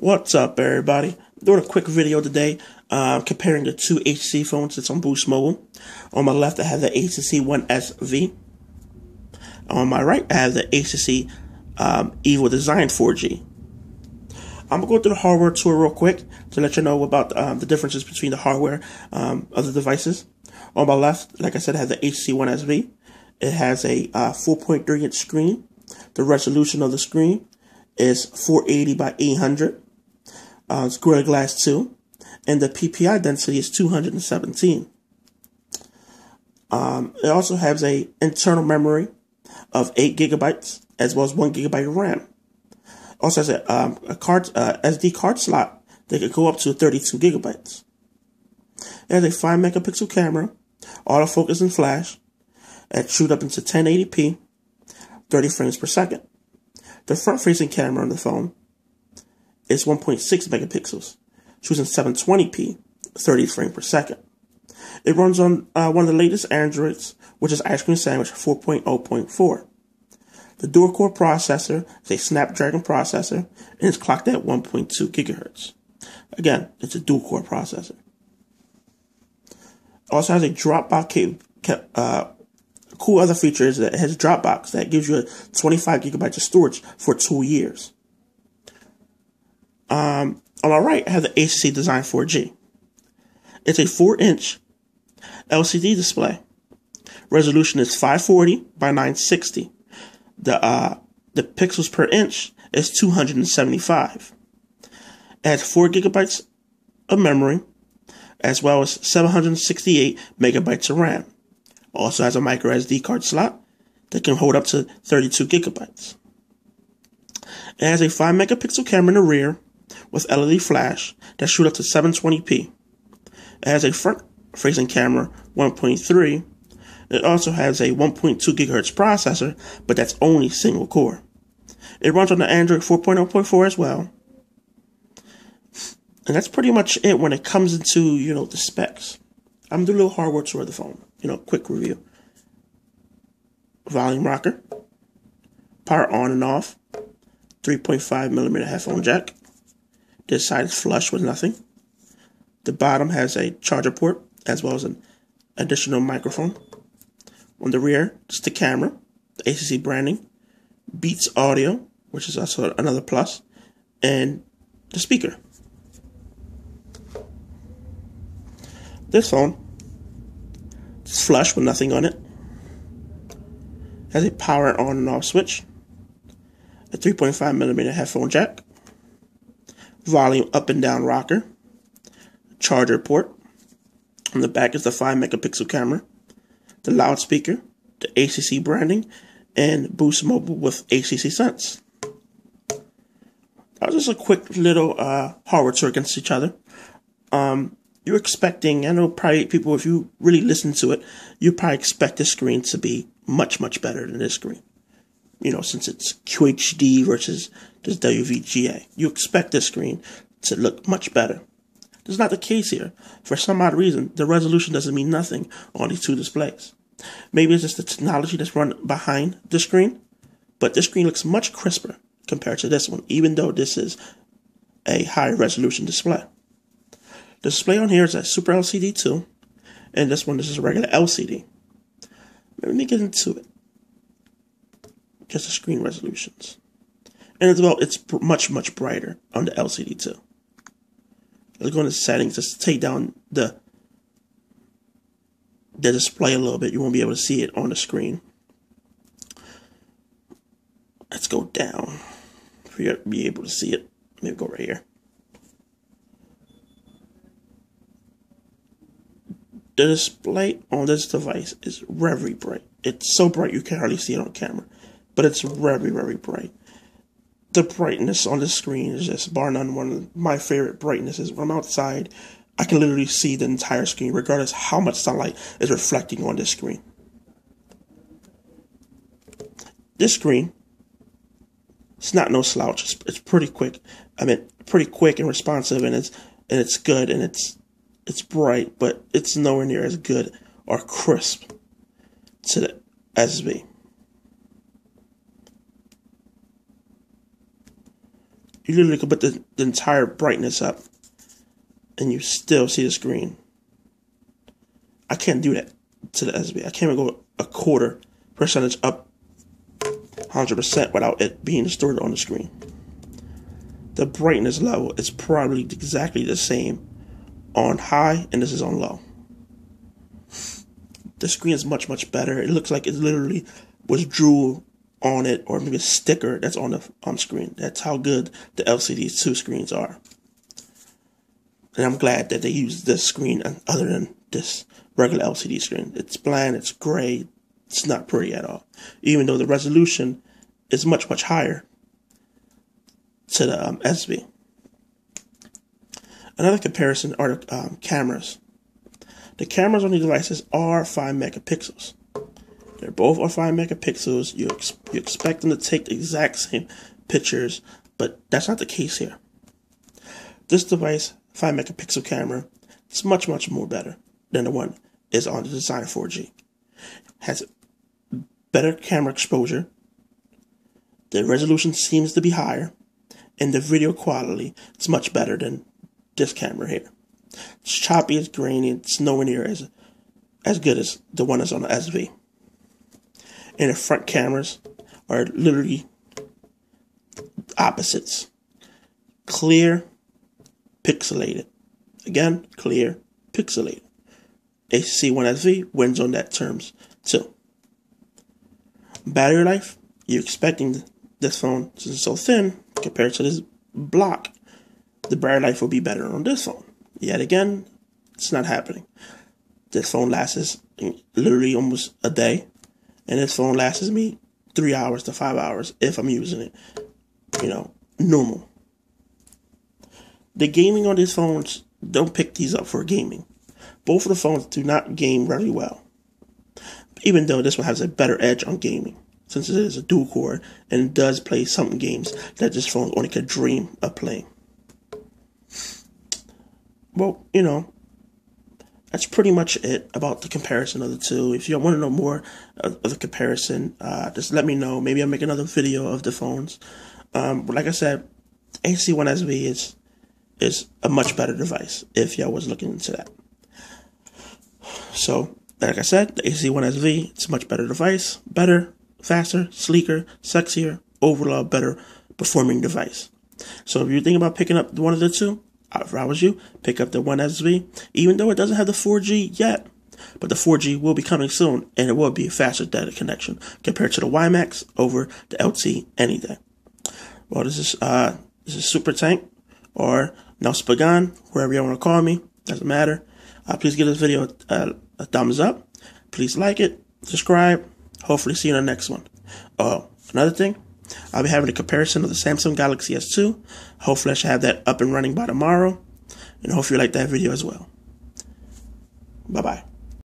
What's up, everybody? Doing a quick video today comparing the two HTC phones that's on Boost Mobile. On my left, I have the HTC One SV. On my right, I have the HTC Evo Design 4G. I'm going to go through the hardware tour real quick to let you know about the differences between the hardware of the devices. On my left, like I said, I have the HTC One SV. It has a 4.3-inch screen. The resolution of the screen is 480 by 800. It's Gorilla Glass 2. And the PPI density is 217. It also has a internal memory of 8 gigabytes as well as 1 gigabyte of RAM. Also has a SD card slot that could go up to 32 gigabytes. It has a 5 megapixel camera, autofocus and flash, and shoot up into 1080p, 30 frames per second. The front-facing camera on the phone is 1.6 megapixels, shoots in 720p, 30 frames per second. It runs on one of the latest Androids, which is Ice Cream Sandwich 4.0.4. The dual-core processor is a Snapdragon processor, and it's clocked at 1.2 gigahertz. Again, it's a dual-core processor. It also has a Dropbox cool other feature is that it has Dropbox that gives you 25 gigabytes of storage for 2 years. On my right, I have the HTC Design 4G. It's a 4-inch LCD display. Resolution is 540 by 960. The pixels per inch is 275. It has 4 gigabytes of memory, as well as 768 megabytes of RAM. Also has a micro SD card slot that can hold up to 32 gigabytes. It has a 5 megapixel camera in the rear with LED flash that shoots up to 720p. It has a front-facing camera 1.3. It also has a 1.2 gigahertz processor, but that's only single core. It runs on the Android 4.0.4 as well. And that's pretty much it when it comes into, the specs. I'm going to do a little hardware tour of the phone. Quick review. Volume rocker. Power on and off. 3.5mm headphone jack. This side is flush with nothing. The bottom has a charger port as well as an additional microphone. On the rear, just the camera, the HTC branding, Beats audio, which is also another plus, and the speaker. This phone is flush with nothing on it. Has a power on and off switch, a 3.5mm headphone jack, volume up and down rocker, charger port. On the back is the 5 megapixel camera, the loudspeaker, the HTC branding, and Boost Mobile with HTC Sense. That was just a quick little hardware tour against each other. You're expecting, I know probably people, if you really listen to it, you probably expect this screen to be much, much better than this screen. Since it's QHD versus this WVGA. You expect this screen to look much better. That's not the case here. For some odd reason, the resolution doesn't mean nothing on these two displays. Maybe it's just the technology that's run behind the screen, but this screen looks much crisper compared to this one, even though this is a high resolution display. The display on here is a Super LCD too, and this one is a regular LCD. Let me get into it. Just the screen resolutions. And as well, it's much, much brighter on the LCD too. Let's go into settings just to take down the display a little bit. You won't be able to see it on the screen. Let's go down for you to be able to see it. Maybe go right here. The display on this device is very bright. It's so bright you can hardly see it on camera, but it's very, very bright. The brightness on the screen is just bar none one of my favorite brightnesses. When I'm outside, I can literally see the entire screen, regardless how much sunlight is reflecting on this screen. This screen, it's not no slouch. It's pretty quick. Pretty quick and responsive, and it's good, and it's bright, but it's nowhere near as good or crisp to the SV. You literally could put the entire brightness up and you still see the screen. I can't do that to the SB. I can't even go a quarter percentage up 100% without it being stored on the screen. The brightness level is probably exactly the same on high, and this is on low. The screen is much, much better. It looks like it literally was drew on it, or maybe a sticker that's on screen. That's how good the LCD 2 screens are. And I'm glad that they used this screen other than this regular LCD screen. It's bland, it's gray, it's not pretty at all. Even though the resolution is much, much higher to the SB. Another comparison are the cameras. The cameras on these devices are 5 megapixels. They're both are 5 megapixels. You expect them to take the exact same pictures, but that's not the case here. This device, 5 megapixel camera, is much, much more better than the one is on the Designer 4G. Has better camera exposure. The resolution seems to be higher, and the video quality is much better than this camera here. It's choppy, it's grainy, it's nowhere near as good as the one that's on the SV. And the front cameras are literally opposites. Clear, pixelated. Again, clear, pixelated. HTC One SV wins on that terms too. Battery life, you're expecting this phone, since it's so thin compared to this block, the battery life will be better on this phone. Yet again, it's not happening. This phone lasts literally almost a day, and this phone lasts me 3 hours to 5 hours if I'm using it, normal. The gaming on these phones, don't pick these up for gaming. Both of the phones do not game very well, even though this one has a better edge on gaming, since it is a dual core and it does play some games that this phone only could dream of playing. Well, that's pretty much it about the comparison of the two. If you want to know more of the comparison, just let me know. Maybe I'll make another video of the phones. But like I said, HTC One SV is a much better device if y'all was looking into that. So, like I said, the HTC One SV, it's a much better device. Better, faster, sleeker, sexier, overall better performing device. So if you're thinking about picking up one of the two, if I was you, pick up the One SV, even though it doesn't have the 4G yet. But the 4G will be coming soon, and it will be a faster data connection compared to the WiMAX over the LTE any day. Well, this is Super Tank, or Pagan, wherever you want to call me, doesn't matter. Please give this video a thumbs up. Please like it, subscribe. Hopefully see you in the next one. Another thing, I'll be having a comparison of the Samsung Galaxy S2. Hopefully I should have that up and running by tomorrow. And hopefully you like that video as well. Bye-bye.